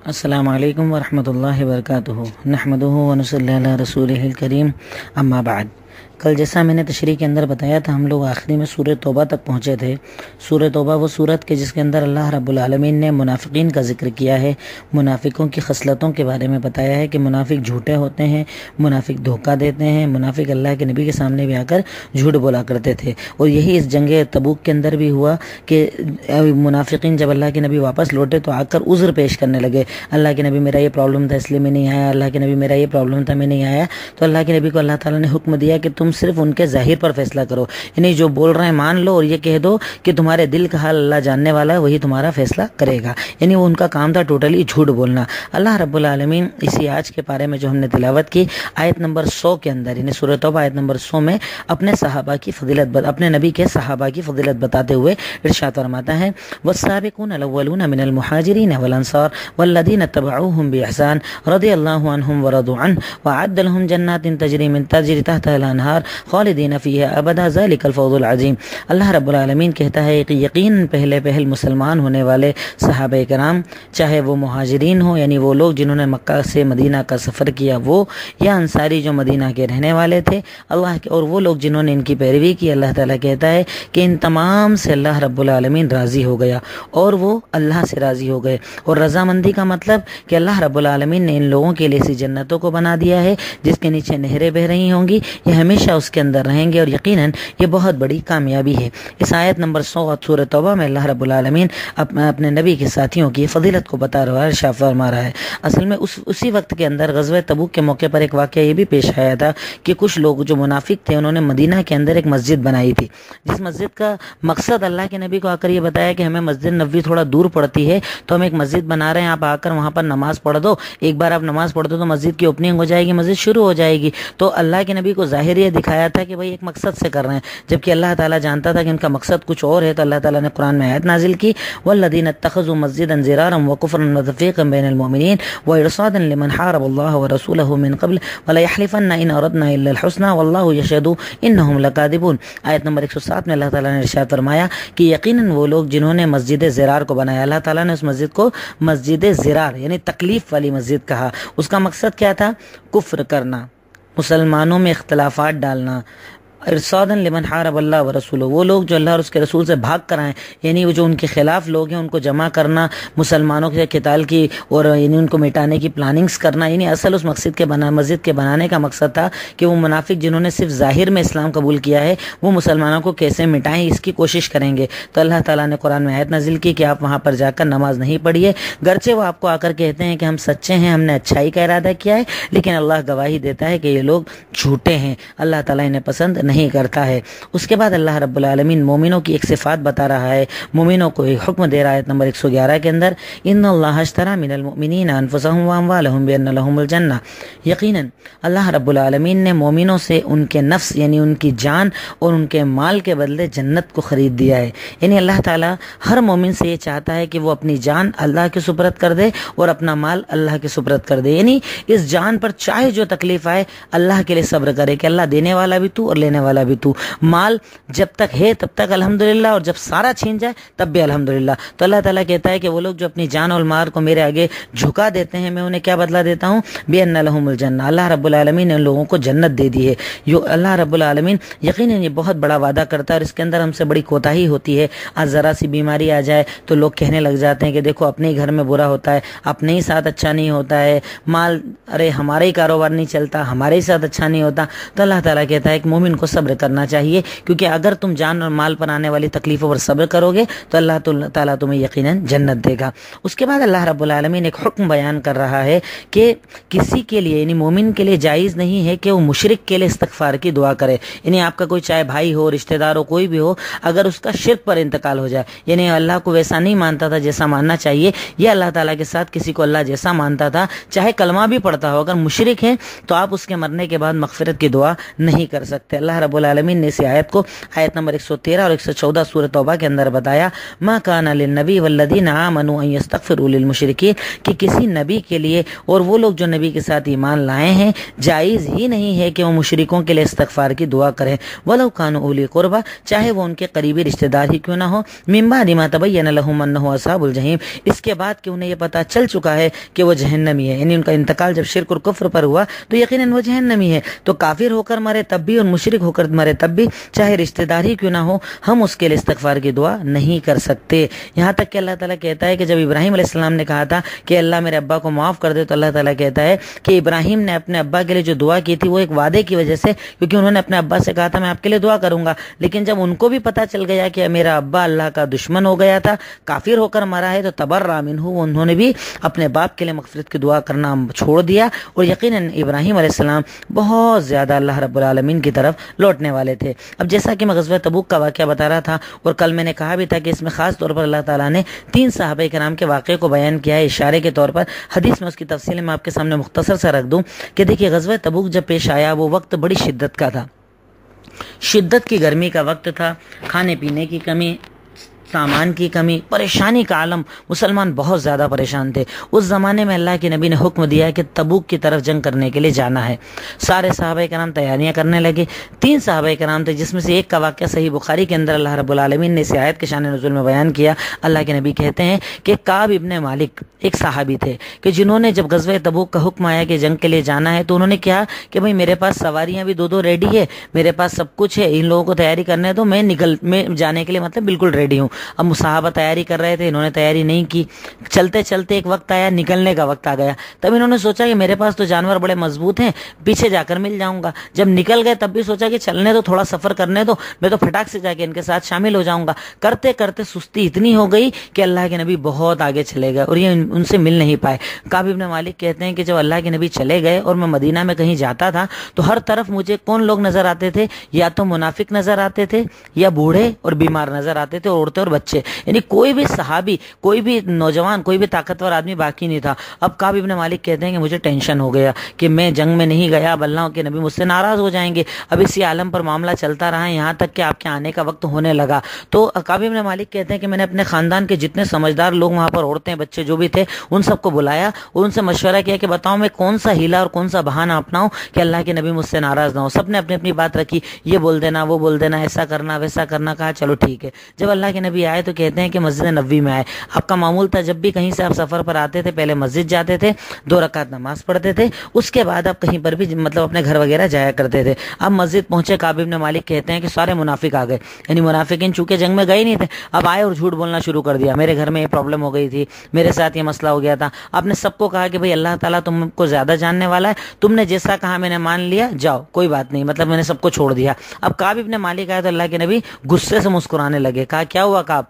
السلام علیکم ورحمۃ اللہ وبرکاتہ نحمدہ ونصلی علی رسولہ الکریم اما بعد۔ کل جیسا میں نے تشریح کے اندر بتایا تھا، ہم لوگ آخری میں سورہ توبہ تک پہنچے تھے۔ سورہ توبہ وہ سورت کے جس کے اندر اللہ رب العالمین نے منافقین کا ذکر کیا ہے، منافقوں کی خصلتوں کے بارے میں بتایا ہے کہ منافق جھوٹے ہوتے ہیں، منافق دھوکہ دیتے ہیں، منافق اللہ کے نبی کے سامنے بھی آ کر جھوٹ بولا کرتے تھے۔ اور یہی اس جنگ تبوک کے اندر بھی ہوا کہ منافقین جب اللہ کے نبی واپس لوٹے تو آ کر عذر پیش کرنے لگے، اللہ کے نبی میرا یہ پرابلم تھا اس لیے میں نہیں آیا، اللہ کے نبی میرا یہ پرابلم تھا میں نہیں آیا۔ تو اللہ کے نبی کو اللہ تعالیٰ نے حکم دیا کہ تم صرف ان کے ظاہر پر فیصلہ کرو، یعنی جو بول رہے ہیں مان لو اور یہ کہہ دو کہ تمہارے دل کا حال اللہ جاننے والا ہے، وہی تمہارا فیصلہ کرے گا۔ یعنی وہ ان کا کام تھا ٹوٹلی جھوٹ بولنا۔ اللہ رب العالمین اسی آج کے پارے میں جو ہم نے تلاوت کی آیت نمبر 100 کے اندر، یعنی سورۃ توبہ آیت نمبر 100 میں اپنے صحابہ کی فضیلت اپنے نبی کے صحابہ کی فضیلت بتاتے ہوئے ارشاد فرماتا ہے والسابقون الاولون من المہاجرین والانصار والذین اتبعوهم بإحسان رضی اللہ عنہم ورضوا عنہ وأعد لهم جنات تجری تحتها الانہار خالدین فیہا ابدا ذلک الفوز العظیم۔ اللہ رب العالمین کہتا ہے کہ یقیناً پہلے مسلمان ہونے والے صحابہ کرام، چاہے وہ مہاجرین ہوں یعنی وہ لوگ جنہوں نے مکہ سے مدینہ کا سفر کیا وہ، یا انصاری جو مدینہ کے رہنے والے تھے اللہ کے، اور وہ لوگ جنہوں نے ان کی پیروی کی، اللہ تعالیٰ کہتا ہے کہ ان تمام سے اللہ رب العالمین راضی ہو گیا اور وہ اللہ سے راضی ہو گئے۔ اور رضامندی کا مطلب کہ اللہ رب العالمین نے ان لوگوں کے لیے ایسی جنتوں کو بنا دیا ہے جس کے نیچے نہریں بہ رہی ہوں گی، یہ ہمیشہ اس کے اندر رہیں گے، اور یقیناً یہ بہت بڑی کامیابی ہے۔ اس آیت نمبر 100 سورہ توبہ میں اللہ رب العالمین اپنے نبی کے ساتھیوں کی فضیلت کو بتا رہا ہے، ارشاد فرما رہا ہے۔ اصل میں اسی وقت کے اندر غزوہ تبوک کے موقع پر ایک واقعہ یہ بھی پیش آیا تھا کہ کچھ لوگ جو منافق تھے انہوں نے مدینہ کے اندر ایک مسجد بنائی تھی، جس مسجد کا مقصد اللہ کے نبی کو آ کر یہ بتایا کہ ہمیں مسجد نبوی تھوڑا دور پڑتی ہے تو ہم ایک مسجد بنا رہے ہیں، آپ آ کر وہاں پر نماز پڑھ دو، ایک بار آپ نماز پڑھ دو تو مسجد کی اوپننگ ہو جائے گی، مسجد شروع ہو جائے گی۔ تو اللہ کے نبی کو ظاہر یہ دکھایا تھا کہ بھائی ایک مقصد سے کر رہے ہیں، جبکہ اللہ تعالیٰ جانتا تھا کہ ان کا مقصد کچھ اور ہے۔ تو اللہ تعالیٰ نے قرآن میں آیت نازل کی والذین اتخذوا مسجدا ضرارا وکفرا وتفریقا بین المؤمنین وارصادا لمن حارب اللہ ورسولہ من قبل وليحلفن ان اردنا الا الحسنى واللہ یشہد انہم لکاذبون۔ آیت نمبر 107 میں اللہ تعالیٰ نے ارشاد فرمایا کہ یقیناً وہ لوگ جنہوں نے مسجد زرار کو بنایا، اللہ تعالیٰ نے اس مسجد کو مسجد زرار یعنی تکلیف والی مسجد کہا۔ اس کا مقصد کیا تھا؟ کفر کرنا، مسلمانوں میں اختلافات ڈالنا، ارصادا لمن حارب اللہ ورسولہ، وہ لوگ جو اللہ اور اس کے رسول سے بھاگ کر آئیں، یعنی وہ جو ان کے خلاف لوگ ہیں ان کو جمع کرنا، مسلمانوں کے قتال کی اور یعنی ان کو مٹانے کی پلاننگز کرنا۔ یعنی اصل اس مسجد کے بنانے کا مقصد تھا کہ وہ منافق جنہوں نے صرف ظاہر میں اسلام قبول کیا ہے وہ مسلمانوں کو کیسے مٹائیں اس کی کوشش کریں گے۔ تو اللہ تعالیٰ نے قرآن میں آیت نازل کی کہ آپ وہاں پر جا کر نماز نہیں پڑھیے، گرچہ وہ آپ کو آ کر کہتے ہیں کہ ہم سچے ہیں، ہم نے اچھائی کا ارادہ کیا ہے، لیکن اللہ گواہی دیتا ہے کہ یہ لوگ جھوٹے ہیں، اللہ تعالیٰ انہیں پسند نہیں کرتا ہے۔ اس کے بعد اللہ رب العالمین مومنوں کی ایک صفات بتا رہا ہے، مومنوں کو ایک حکم دے رہا ہے۔ آیت نمبر 111 کے اندر ان اللہ اشتری من المؤمنین انفسهم واموالهم بان لهم الجنہ، یقیناً اللہ رب العالمین نے مومنوں سے ان کے نفس یعنی ان کی جان اور ان کے مال کے بدلے جنت کو خرید دیا ہے۔ یعنی اللہ تعالیٰ ہر مومن سے یہ چاہتا ہے کہ وہ اپنی جان اللہ کے سپرد کر دے اور اپنا مال اللہ کے سپرد کر دے، یعنی اس جان پر چاہے جو تکلیف آئے اللہ کے لیے صبر کرے کہ اللہ دینے والا بھی تو اور لینے والا بھی تو، مال جب تک ہے تب تک الحمدللہ اور جب سارا چھین جائے تب بھی الحمدللہ۔ تو اللہ تعالیٰ کہتا ہے کہ وہ لوگ جو اپنی جان اور مال کو میرے آگے جھکا دیتے ہیں میں انہیں کیا بدلہ دیتا ہوں؟ بِأَنَّ لَهُمُ الْجَنَّةَ، اللہ رب العالمین نے ان لوگوں کو جنت دے دی ہے۔ اللہ رب العالمین یقیناً یہ بہت بڑا وعدہ کرتا ہے اور اس کے اندر ہم سے بڑی کوتاہی ہوتی ہے۔ آج ذرا سی بیماری آ جائے تو لوگ کہنے لگ جاتے ہیں کہ دیکھو اپنے ہی گھر میں برا ہوتا ہے، اپنے ہی ساتھ اچھا نہیں ہوتا ہے، مال ارے ہمارا ہی کاروبار نہیں چلتا، ہمارے ہی ساتھ اچھا نہیں ہوتا۔ تو اللہ تعالیٰ کہتا ہے کہ مومن کو صبر کرنا چاہیے، کیونکہ اگر تم جان اور مال پر آنے والی تکلیفوں پر صبر کرو گے تو اللہ تعالیٰ تمہیں یقیناً جنت دے گا۔ اس کے بعد اللہ رب العالمین ایک حکم بیان کر رہا ہے کہ کسی کے لیے یعنی مومن کے لیے جائز نہیں ہے کہ وہ مشرک کے لیے استغفار کی دعا کرے، یعنی آپ کا کوئی چاہے بھائی ہو، رشتہ دار ہو، کوئی بھی ہو، اگر اس کا شرک پر انتقال ہو جائے یعنی اللہ کو ویسا نہیں مانتا تھا جیسا ماننا چاہیے، یا اللہ تعالیٰ کے ساتھ کسی کو اللہ جیسا مانتا تھا چاہے کلمہ بھی پڑھتا ہو، اگر مشرک ہے تو آپ اس کے مرنے کے بعد مغفرت کی دعا نہیں کر سکتے۔ اللہ अल्लाह रब्बुल आलमीन ने इस आयत को आयत नंबर 113 और 114 सूरह तौबा के अंदर बताया, मा काना लिन्नबी वल्लदीना आमनू अन यस्तगफिरू लिल मुशरिकीन, कि किसी नबी के लिए और वो लोग जो नबी के साथ ईमान लाए हैं जायज़ ही नहीं है कि वो मुशरिकों के लिए इस्तगफार की दुआ करें, वलौ कानू उली कुर्बा, चाहे वो उनके करीबी रिश्तेदार ही क्यों ना हो, मिन बादि मा तबय्यन लहुम अन्नहु अस्हाबुल जहीम, इसके बाद कि उन्हें ये पता चल चुका है कि वो जहन्नमी है। यानी उनका इंतकाल जब शिर्क और कुफ्र पर हुआ तो यकीनन वो जहन्नमी है। तो काफिर होकर मरे तब भी और मुशरिक होकर मरे तब भी, चाहे रिश्तेदार ही क्यों ना हो, हम उसके लिए इस्तगफार की दुआ नहीं कर सकते। यहाँ तक कि अल्लाह ताला कहता है कि जब इब्राहिम अलैहिस्सलाम ने कहा था कि अल्लाह मेरे अब्बा को माफ कर दे, तो अल्लाह ताला कहता है कि इब्राहिम ने अपने अब्बा के लिए जो दुआ की थी वो एक वादे की वजह से, क्योंकि उन्होंने अपने अब्बा से कहा था मैं आपके लिए दुआ करूंगा, लेकिन जब उनको भी पता चल गया कि मेरा अब्बा अल्लाह का दुश्मन हो गया था, काफिर होकर मरा है, तो तबर्रा मिन्हु, उन्होंने भी अपने बाप के लिए मग़फ़िरत की दुआ करना छोड़ दिया। और यकीनन इब्राहिम अलैहिस्सलाम बहुत ज़्यादा अल्लाह रब्बुल आलमीन की तरफ लौटने वाले थे। अब जैसा कि मैं ग़ज़वा तबूक का वाक़या बता रहा था और कल मैंने कहा भी था कि इसमें ख़ास तौर पर अल्लाह ताला ने 3 सहाबा किराम के वाक़े को बयान किया है इशारे के तौर पर। हदीस में उसकी तफसील मैं आपके सामने मुख्तसर सा रख दूँ कि देखिए, ग़ज़वा तबूक जब पेश आया वो वक्त बड़ी शिद्दत का था, शिद्दत की गर्मी का वक्त था, खाने पीने की कमी, सामान की कमी, परेशानी का आलम, मुसलमान बहुत ज़्यादा परेशान थे। उस ज़माने में अल्लाह के नबी ने हुक्म दिया कि तबूक की तरफ जंग करने के लिए जाना है। सारे सहाबा कराम तैयारियां करने लगे। 3 सहाबा कराम थे जिसमें से एक का वाक़या सही बुखारी के अंदर अल्लाह रब्बुल आलमीन ने इस आयत के शान नुज़ूल में बयान किया। अल्लाह के नबी कहते हैं कि काब इब्ने मालिक एक सहाबी थे कि जिन्होंने जब ग़ज़वा तबूक का हुक्म आया कि जंग के लिए जाना है तो उन्होंने कहा कि भाई मेरे पास सवारियाँ भी 2-2 रेडी है, मेरे पास सब कुछ है, इन लोगों को तैयारी करने दो, मैं जाने के लिए मतलब बिल्कुल रेडी हूँ। अब मुसाहबा तैयारी कर रहे थे, इन्होंने तैयारी नहीं की। चलते चलते एक वक्त आया, निकलने का वक्त आ गया। तब इन्होंने सोचा कि मेरे पास तो जानवर बड़े मजबूत हैं, पीछे जाकर मिल जाऊंगा। जब निकल गए तब भी सोचा कि चलने दो, थोड़ा सफर करने दो, मैं तो फटाक से जाके इनके साथ शामिल हो जाऊंगा। करते करते सुस्ती इतनी हो गई कि अल्लाह के नबी बहुत आगे चले गए और ये उनसे मिल नहीं पाए। काब इब्न मालिक कहते हैं कि जब अल्लाह के नबी चले गए और मैं मदीना में कहीं जाता था तो हर तरफ मुझे कौन लोग नजर आते थे, या तो मुनाफिक नजर आते थे, या बूढ़े और बीमार नजर आते थे, और औरतें और बच्चे, यानी कोई भी सहाबी, कोई भी नौजवान, कोई भी ताकतवर आदमी बाकी नहीं था। अब काब इब्न मालिक कहते हैं कि मुझे टेंशन हो गया कि मैं जंग में नहीं गया, अब अल्लाह के नबी मुझसे नाराज हो जाएंगे। अब इसी आलम पर मामला चलता रहा, यहाँ तक कि आपके आने का वक्त होने लगा। तो काब इब्न मालिक कहते हैं कि मैंने अपने खानदान के जितने समझदार लोग वहाँ पर, औरतें बच्चे जो भी थे, उन सबको बुलाया और उनसे मशवरा किया कि बताओ मैं कौन सा हीला और कौन सा बहाना अपनाऊं कि अल्लाह के नबी मुझसे नाराज ना हो। सबने अपनी अपनी बात रखी, ये बोल देना, वो बोल देना, ऐसा करना, वैसा करना। कहा चलो ठीक है। जब अल्लाह के नबी आए तो कहते हैं कि मस्जिद नबवी में आए। आपका मामूल था जब भी कहीं से आप सफर पर आते थे पहले मस्जिद जाते थे, 2 रकात नमाज पढ़ते थे, उसके बाद आप कहीं पर भी मतलब अपने घर वगैरह जाया करते थे। अब मस्जिद पहुंचे, काब इब्न मालिक कहते हैं कि सारे मुनाफिक आ गए, यानी मुनाफिकीन चूंकि जंग में गए नहीं थे, अब आए और झूठ बोलना शुरू कर दिया। मेरे घर में ये प्रॉब्लम हो गई थी, मेरे साथ ये मसला हो गया था। आपने सबको कहा कि भाई अल्लाह ताला तुमको ज्यादा जानने वाला है, तुमने जैसा कहा मैंने मान लिया, जाओ कोई बात नहीं, मतलब मैंने सबको छोड़ दिया। अब काब इब्न मालिक आया तो अल्लाह के नबी गुस्से से मुस्कुराने लगे। कहा क्या हुआ काब?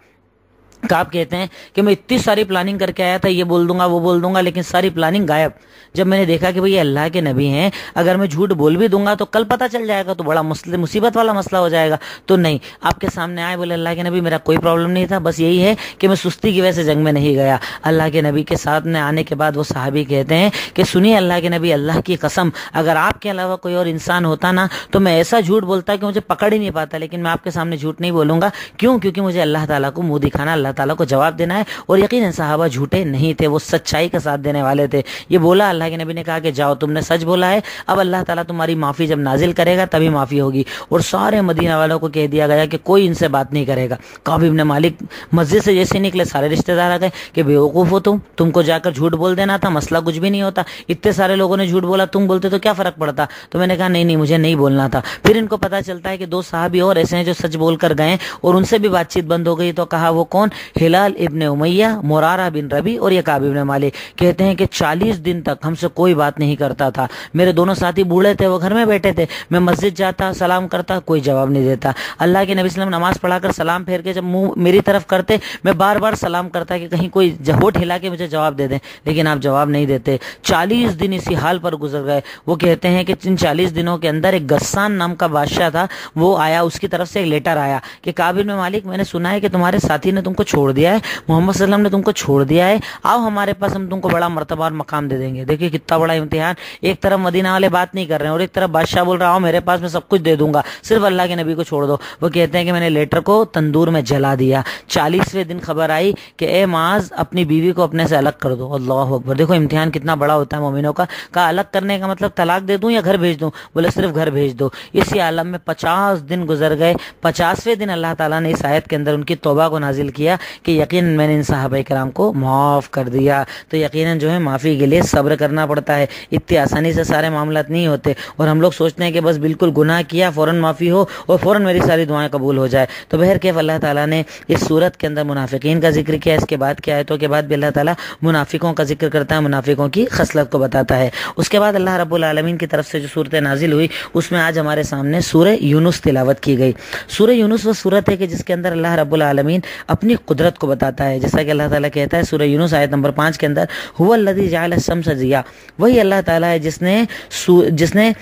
काब कहते हैं कि मैं इतनी सारी प्लानिंग करके आया था, ये बोल दूंगा वो बोल दूंगा, लेकिन सारी प्लानिंग गायब। जब मैंने देखा कि भाई ये अल्लाह के नबी हैं, अगर मैं झूठ बोल भी दूंगा तो कल पता चल जाएगा, तो बड़ा मुसीबत वाला मसला हो जाएगा। तो नहीं, आपके सामने आए, बोले अल्लाह के नबी मेरा कोई प्रॉब्लम नहीं था, बस यही है कि मैं सुस्ती की वजह से जंग में नहीं गया। अल्लाह के नबी के साथ में आने के बाद वो सहाबी कहते हैं कि सुनिए अल्लाह के नबी, अल्लाह की कसम अगर आपके अलावा कोई और इंसान होता ना तो मैं ऐसा झूठ बोलता कि मुझे पकड़ ही नहीं पाता, लेकिन मैं आपके सामने झूठ नहीं बोलूंगा। क्यों? क्योंकि मुझे अल्लाह ताला को मुंह दिखाना, अल्लाह ताला को जवाब देना है। और यकीनन सहाबा झूठे नहीं थे, वो सच्चाई का साथ देने वाले थे। ये बोला, अल्लाह के नबी ने कहा कि जाओ तुमने सच बोला है, अब अल्लाह ताला तुम्हारी माफी जब नाजिल करेगा तभी माफी होगी। और सारे मदीना वालों को कह दिया गया कि कोई इनसे बात नहीं करेगा। काब इब्न मालिक मस्जिद से जैसे निकले सारे रिश्तेदार आ गए कि बेवकूफ हो तुमको जाकर झूठ बोल देना था, मसला कुछ भी नहीं होता, इतने सारे लोगों ने झूठ बोला, तुम बोलते तो क्या फर्क पड़ता। तो मैंने कहा नहीं मुझे नहीं बोलना था। फिर इनको पता चलता है कि 2 सहाबी और ऐसे हैं जो सच बोल कर गए और उनसे भी बातचीत बंद हो गई। तो कहा वो कौन? हिलाल इब्न उमैया, मुरारा बिन रबी और ये काब इब्न मालिक। कहते हैं कि 40 दिन तक हमसे कोई बात नहीं करता था। मेरे दोनों साथी बूढ़े थे, वो घर में बैठे थे, मैं मस्जिद जाता, सलाम करता, कोई जवाब नहीं देता। अल्लाह के नबी सल्लल्लाहु अलैहि वसल्लम नमाज पढ़ाकर सलाम फेर के जब मुंह मेरी तरफ करते, मैं बार बार सलाम करता कि कहीं कोई होठ हिला के मुझे जवाब दे दें, लेकिन आप जवाब नहीं देते। 40 दिन इसी हाल पर गुजर गए। वो कहते हैं कि इन 40 दिनों के अंदर एक गस्सान नाम का बादशाह था, वो आया, उसकी तरफ से एक लेटर आया कि काब इब्न मालिक मैंने सुना है कि तुम्हारे साथी ने तुमको छोड़ दिया है, मोहम्मद सल्लल्लाहु अलैहि वसल्लम ने तुमको छोड़ दिया है, आओ हमारे पास, हम तुमको बड़ा मर्तबा और मकाम दे देंगे। देखिए कितना बड़ा इम्तिहान, एक तरफ मदीना वाले बात नहीं कर रहे हैं और एक तरफ बादशाह बोल रहा हूँ मेरे पास में सब कुछ दे दूंगा, सिर्फ अल्लाह के नबी को छोड़ दो। वो कहते हैं कि मैंने लेटर को तंदूर में जला दिया। 40वें दिन खबर आई कि ए माज अपनी बीवी को अपने से अलग कर दो। अल्लाह अकबर, देखो इम्तिहान कितना बड़ा होता है मोमिनों का। अलग करने का मतलब तलाक दे दूं या घर भेज दूं? बोले सिर्फ घर भेज दो। इसी आलम में 50 दिन गुजर गए। 50वें दिन अल्लाह ताला ने इस आयत के अंदर उनकी तौबा को नाजिल किया कि यकीनन मैंने इन सहाबा किराम को माफ कर दिया। तो यकीनन जो है माफी के लिए सब्र करना पड़ता है, इतनी आसानी से सारे मामलात नहीं होते। और हम लोग सोचते हैं कि बस बिल्कुल गुनाह किया फौरन माफी हो और फौरन मेरी सारी दुआएं कबूल हो जाए। तो बहर कैफ अल्लाह ताला ने इस सूरत के अंदर मुनाफिकीन का जिक्र किया। इसके बाद की आयतों के बाद भी अल्लाह ताला मुनाफिकों का जिक्र करता है, मुनाफिकों की खसलत को बताता है। उसके बाद अल्लाह रब्बुल आलमीन की तरफ से जो सूरत नाजिल हुई उसमें आज हमारे सामने सूरह यूनुस तिलावत की गई। सूरह यूनुस वो सूरत है कि जिसके अंदर अल्लाह रब्बुल आलमीन अपनी कुदरत को बताता है। जैसा कि अल्लाह ताला कहता है सूरह यूनुस आयत नंबर 5 के अंदर, हुवल्लज़ी जअल अश-शम्स ज़िया, वही अल्लाह ताला है जिसने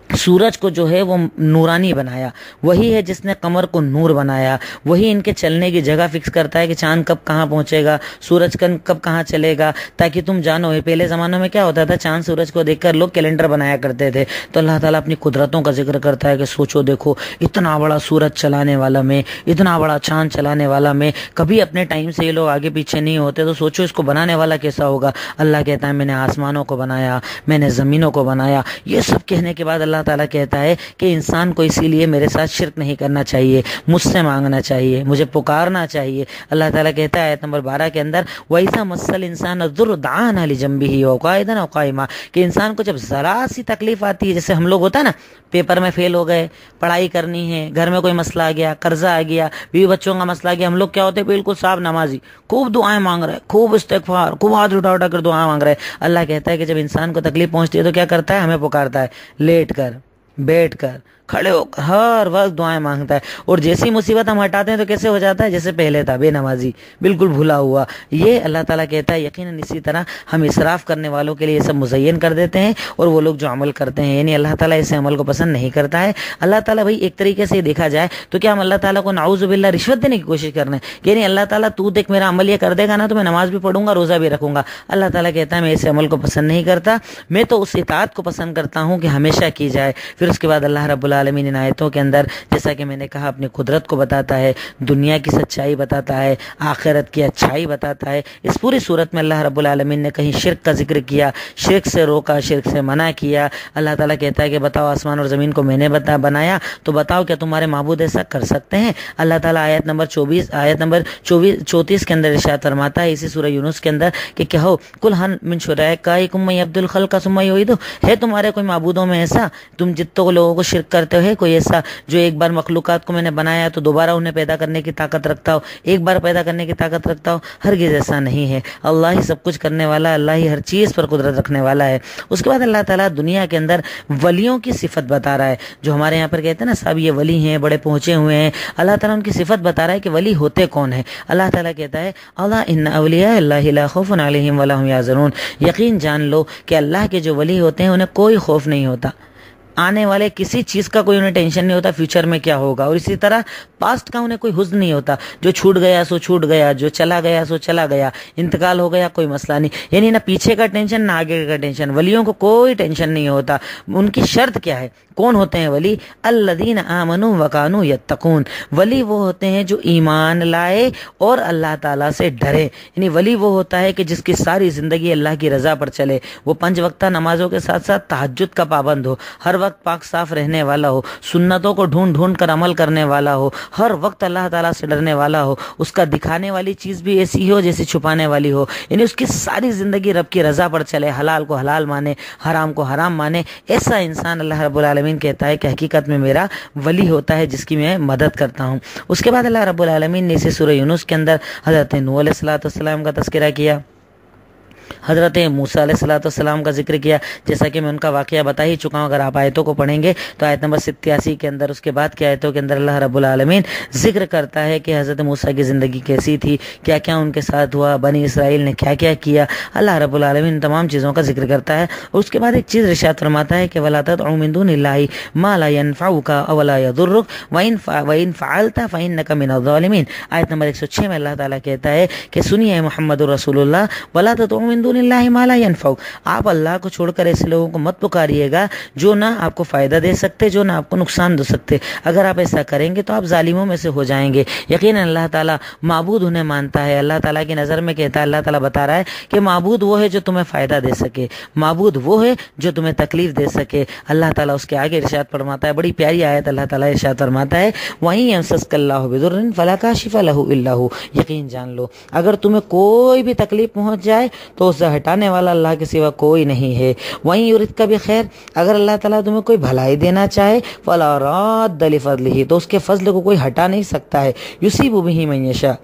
सूरज को जो है वो नूरानी बनाया, वही है जिसने कमर को नूर बनाया, वही इनके चलने की जगह फिक्स करता है कि चांद कब कहाँ पहुंचेगा, सूरज कब कहाँ चलेगा, ताकि तुम जानो। पहले ज़मानों में क्या होता था, चांद सूरज को देखकर लोग कैलेंडर बनाया करते थे। तो अल्लाह ताला अपनी कुदरतों का जिक्र करता है कि सोचो देखो, इतना बड़ा सूरज चलाने वाला मैं, इतना बड़ा चांद चलाने वाला मैं, कभी अपने टाइम से ये लोग आगे पीछे नहीं होते, तो सोचो इसको बनाने वाला कैसा होगा। अल्लाह कहता है मैंने आसमानों को बनाया, मैंने ज़मीनों को बनाया। ये सब कहने के बाद अल्लाह ताला कहता है कि इंसान को इसीलिए मेरे साथ शिर्क नहीं करना चाहिए, मुझसे मांगना चाहिए, मुझे पुकारना चाहिए। अल्लाह ताला कहता है आयत नंबर 12 के अंदर, वैसा मसल इंसान अज़्ज़ुर्र दआना लिजंबिही व क़ाइदन व क़ाइमा, कि इंसान को जब ज़रा सी तकलीफ आती है, जैसे हम लोग होता है ना, पेपर में फेल हो गए, पढ़ाई करनी है, घर में कोई मसला आ गया, कर्जा आ गया, बीवी बच्चों का मसला आ गया, हम लोग क्या होते हैं बिल्कुल साफ नमाजी, खूब दुआएं मांग रहे, खूब इस्तिग़फ़ार, खूब हाथ उठा उठा कर दुआ मांग रहे। अल्लाह कहता है कि जब इंसान को तकलीफ पहुंचती है तो क्या करता है, हमें पुकारता है, लेट कर, बैठ कर, खड़े होकर, हर वक्त दुआएं मांगता है। और जैसी मुसीबत हम हटाते हैं तो कैसे हो जाता है, जैसे पहले था, बेनमाजी, बिल्कुल भूला हुआ। ये अल्लाह ताला कहता है यकीनन इसी तरह हम इसराफ करने वालों के लिए सब मुज़य्यन कर देते हैं, और वो लोग जो अमल करते हैं, यानी अल्लाह ताला ऐसे अमल को पसंद नहीं करता है। अल्लाह ताला भाई एक तरीके से देखा जाए तो क्या हम अल्लाह ताला को नाऊज़ु बिल्लाह रिश्वत देने की कोशिश कर रहे हैं? यानी अल्लाह ताला तू देख मेरा अमल ये कर देगा ना तो मैं नमाज भी पढ़ूंगा, रोज़ा भी रखूंगा। अल्लाह ताला कहता है मैं ऐसे अमल को पसंद नहीं करता, मैं तो उस इताअत को पसंद करता हूँ कि हमेशा की जाए। फिर उसके बाद अल्लाह रब्बुल आलमीन इन आयतों के अंदर, जैसा कि मैंने कहा, अपनी कुदरत को बताता है, दुनिया की सच्चाई बताता है, आखिरत की अच्छाई बताता है। इस पूरी सूरत में अल्लाह रब्बुल आलमीन ने कहीं शिर्क का जिक्र किया, शिर्क से रोका, शिर्क से मना किया। अल्लाह ताला कहता है कि बताओ आसमान और ज़मीन को मैंने बनाया, तो बताओ क्या तुम्हारे माबूद ऐसा कर सकते हैं? अल्लाह ताला आयत नंबर 34 के अंदर इरशाद फरमाता है इसी सूरह यूनुस के अंदर कि कहो कुल हन मिन शुरकाइकुम मन यब्दुल खल्क़ सुम्मा युईदु, है तुम्हारे कोई माबूदों में ऐसा, तुम जितने लोगों को शिर्क करते हो, कोई ऐसा जो एक बार मखलूकात को मैंने बनाया तो दोबारा उन्हें पैदा करने की ताकत रखता हो, एक बार पैदा करने की ताकत रखता हो? हरगिज़ ऐसा नहीं है। अल्लाह ही सब कुछ करने वाला, अल्लाह ही हर चीज़ पर कुदरत रखने वाला है। उसके बाद अल्लाह ताला दुनिया के अंदर वलियों की सिफत बता रहा है। जो हमारे यहाँ पर कहते हैं ना साहब ये वली हैं, बड़े पहुँचे हुए हैं, अल्लाह ताला उनकी सिफत बता रहा है कि वली होते कौन है। अल्लाह ताला कहता है अल्लाह इन्ना औलिया अल्लाहि ला खौफुन अलैहिम वला हुम यहज़नून, यकीन जान लो कि अल्लाह के जो वली होते हैं उन्हें कोई खौफ नहीं होता, आने वाले किसी चीज़ का कोई उन्हें टेंशन नहीं होता, फ्यूचर में क्या होगा, और इसी तरह पास्ट का उन्हें कोई हुज़्न नहीं होता, जो छूट गया सो छूट गया, जो चला गया सो चला गया, इंतकाल हो गया कोई मसला नहीं। यानी ना पीछे का टेंशन ना आगे का टेंशन, वलियों को कोई टेंशन नहीं होता। उनकी शर्त क्या है, कौन होते हैं वली? अल्लज़ीना आमनू व कानू यत्तकून, वली वो होते हैं जो ईमान लाए और अल्लाह ताला से डरे। यानी वली वो होता है कि जिसकी सारी ज़िंदगी अल्लाह की रज़ा पर चले, वो 5 वक्ता नमाजों के साथ साथ तहज्जुद का पाबंद हो, हर वक्त पाक साफ रहने वाला हो, सुन्नतों को ढूंढ ढूंढ कर अमल करने वाला हो, हर वक्त अल्लाह ताला से डरने वाला हो, उसका दिखाने वाली चीज़ भी ऐसी हो जैसे छुपाने वाली हो। यानी उसकी सारी ज़िंदगी रब की रज़ा पर चले, हलाल को हलाल माने, हराम को हराम माने। ऐसा इंसान अल्लाह रब्बुल आलमीन कहता है कि हकीकत में मेरा वली होता है जिसकी मैं मदद करता हूँ। उसके बाद अल्लाह रब्बुल आलमीन ने इसे सूरह यूनुस के अंदर हज़रत नूह अलैहिस्सलाम का तज़किरा किया। حضرت موسیٰ علیہ السلام کا ذکر کیا، جیسا کہ میں ان کا واقعہ بتا ہی چکا ہوں۔ اگر آپ آیتوں کو پڑھیں گے تو آیت نمبر 87 کے اندر، اس کے بعد کی آیتوں کے اندر اللہ رب العالمین ذکر کرتا ہے کہ حضرت موسیٰ کی زندگی کیسی تھی، کیا کیا ان کے ساتھ ہوا، بنی اسرائیل نے کیا کیا کیا، اللہ رب العالمین تمام چیزوں کا ذکر کرتا ہے۔ اور اس کے بعد ایک چیز ارشاد فرماتا ہے کہ وَلَا تَدْعُ مِن دُونِ اللَّهِ مَا لَا يَنفَعُكَ وَلَا يَضُرُّكَ وَإِن فَعَلْتَ فَإِنَّكَ مِنَ الظَّالِمِينَ۔ آیت نمبر 106 میں اللہ تعالیٰ کہتا ہے کہ سنیے محمد رسول اللہ، وَلَا تَدْعُ مِن دُونِ اللَّهِ مَا لَا يَنفَعُكَ، آپ اللہ کو چھوڑ کر ایسے لوگوں کو مت پکاریے گا جو نہ آپ کو فائدہ دے سکتے، جو نہ آپ کو نقصان دے سکتے۔ اگر آپ ایسا کریں گے تو آپ ظالموں میں سے ہو جائیں گے۔ یقیناً اللہ تعالیٰ معبود انہیں مانتا ہے، اللہ تعالیٰ کی نظر میں کہتا ہے، اللہ تعالیٰ بتا رہا ہے کہ معبود وہ ہے جو تمہیں فائدہ دے سکے، معبود وہ ہے جو تمہیں تکلیف دے سکے۔ اللہ تعالیٰ اس کے آگے ارشاد فرماتا ہے، بڑی پیاری آیت اللہ تعالیٰ ارشاد فرماتا ہے، وَإِن يَمْسَسْكَ اللَّهُ بِضُرٍّ فَلَا كَاشِفَ لَهُ إِلَّا هُوَ، یقین جان لو اگر تمہیں کوئی بھی تکلیف پہنچ جائے تو اسے ہٹانے والا اللہ کے سوا کوئی نہیں ہے۔ وہیں يُرِدْكَ بِخَيْرٍ، اگر اللہ تعالیٰ تمہیں کوئی بھلائی دینا چاہے، فَلَا رَادَّ لِفَضْلِهِ، تو اس کے فضل کو کوئی ہٹا نہیں سکتا ہے، يُصِيبُ بِهِ مَن يَشَاءُ،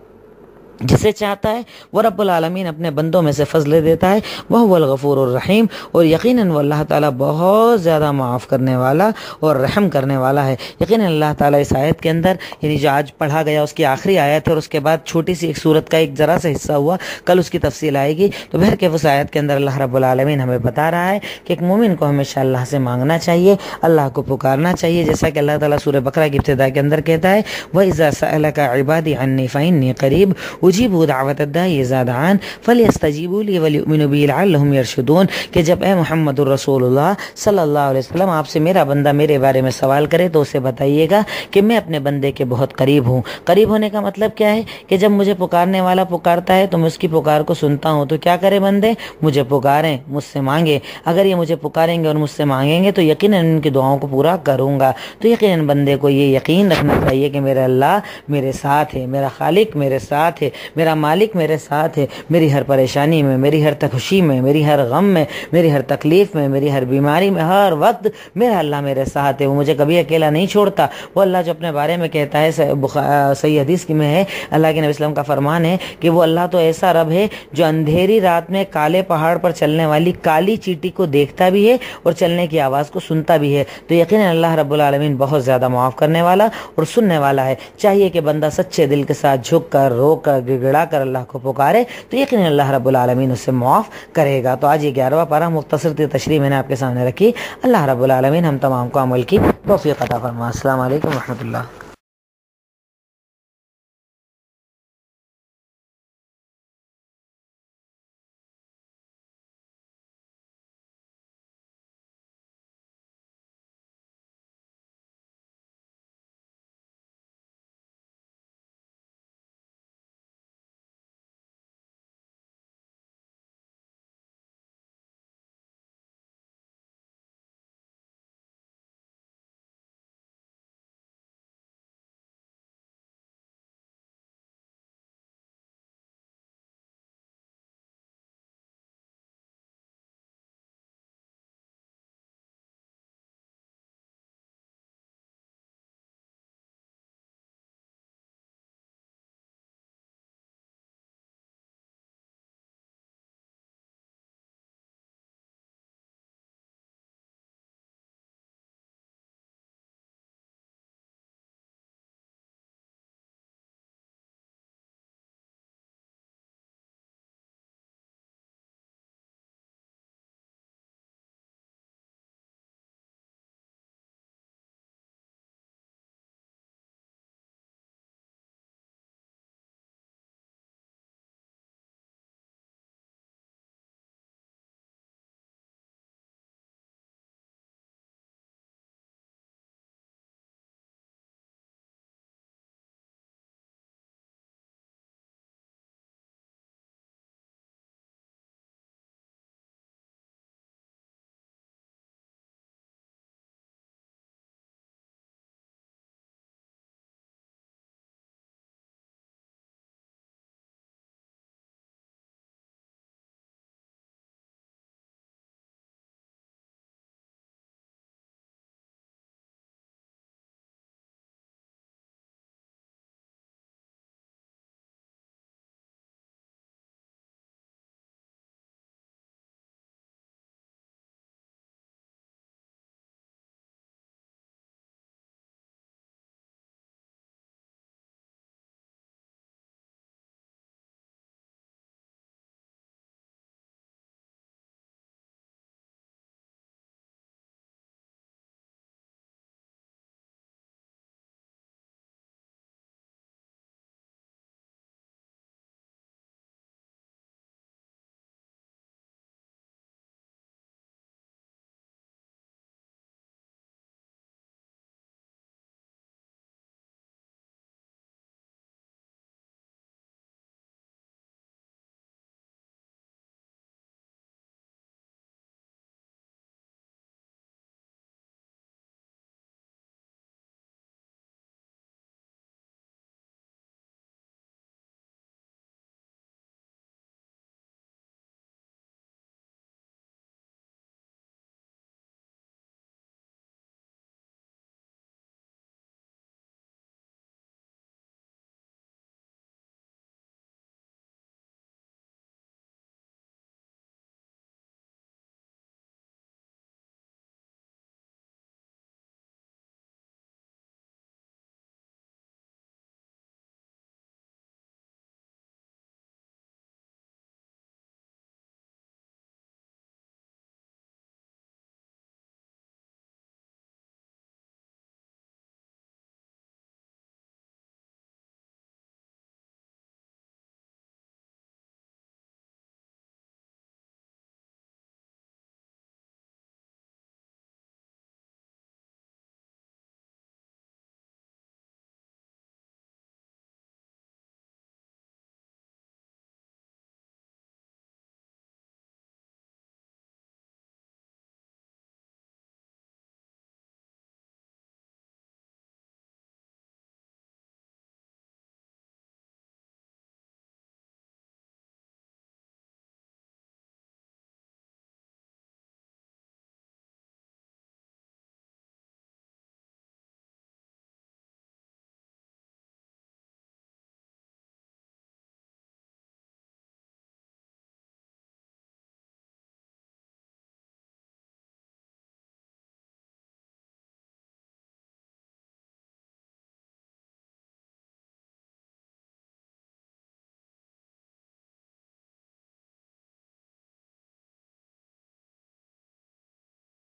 جسے چاہتا ہے وہ رب العالمین اپنے بندوں میں سے فضل دیتا ہے، وہ الغفور الرحیم، اور یقیناً وہ اللہ تعالیٰ بہت زیادہ معاف کرنے والا اور رحم کرنے والا ہے۔ یقیناً اللہ تعالیٰ اس آیت کے اندر، یعنی جو آج پڑھا گیا اس کی آخری آیت ہے، اور اس کے بعد چھوٹی سی ایک سورت کا ایک ذرا سا حصہ ہوا، کل اس کی تفصیل آئے گی، تو بہرکیف اس آیت کے اندر اللہ رب العالمین ہمیں بتا رہا ہے کہ ایک مومن کو ہمیشہ اللہ سے مانگنا چاہیے، اللہ کو پکارنا چاہیے، جیسا کہ اللہ تعالیٰ سورہ بقرہ کی ابتدا کے اندر کہتا ہے، وَإِذَا سَأَلَكَ عِبَادِي عَنِّي فَإِنِّي قَرِيبٌ أُجِيبُ دعوت الداعِ إِذَا دَعَانِ فَلْيَسْتَجِيبُوا لِي وَلْيُؤْمِنُوا بِي لَعَلَّهُمْ يَرْشُدُونَ، کہ جب اے محمد الرسول اللہ صلی اللہ علیہ وسلم آپ سے میرا بندہ میرے بارے میں سوال کرے تو اسے بتائیے گا کہ میں اپنے بندے کے بہت قریب ہوں۔ قریب ہونے کا مطلب کیا ہے کہ جب مجھے پکارنے والا پکارتا ہے تو میں اس کی پکار کو سنتا ہوں، تو کیا کرے بندے، مجھے پکاریں، مجھ سے مانگیں، اگر یہ مجھے پکاریں گے اور مجھ سے مانگیں گے تو یقیناً ان کی دعاؤں کو پورا کروں گا۔ تو یقیناً بندے کو یہ یقین رکھنا چاہیے کہ میرا اللہ میرے ساتھ ہے، میرا خالق میرے ساتھ ہے، میرا مالک میرے ساتھ ہے، میری ہر پریشانی میں، میری ہر خوشی میں، میری ہر غم میں، میری ہر تکلیف میں، میری ہر بیماری میں، ہر وقت میرا اللہ میرے ساتھ ہے، وہ مجھے کبھی اکیلا نہیں چھوڑتا۔ وہ اللہ جو اپنے بارے میں کہتا ہے، صحیح حدیث کی میں ہے، اللہ کے نبی وسلم کا فرمان ہے کہ وہ اللہ تو ایسا رب ہے جو اندھیری رات میں کالے پہاڑ پر چلنے والی کالی چیٹی کو دیکھتا بھی ہے اور چلنے کی آواز کو سنتا بھی ہے۔ تو یقیناً اللہ رب العالمین بہت زیادہ معاف کرنے والا اور سننے والا ہے۔ چاہیے کہ بندہ سچے دل کے ساتھ جھک کر، رو کر، گڑگڑا کر اللہ کو پکارے تو یقیناً اللہ رب العالمین اسے معاف کرے گا۔ تو آج یہ 11واں پارہ مختصر تشریح میں نے آپ کے سامنے رکھی۔ اللہ رب العالمین ہم تمام کو عمل کی توفیق عطا فرمائے۔ السلام علیکم ورحمۃ اللہ۔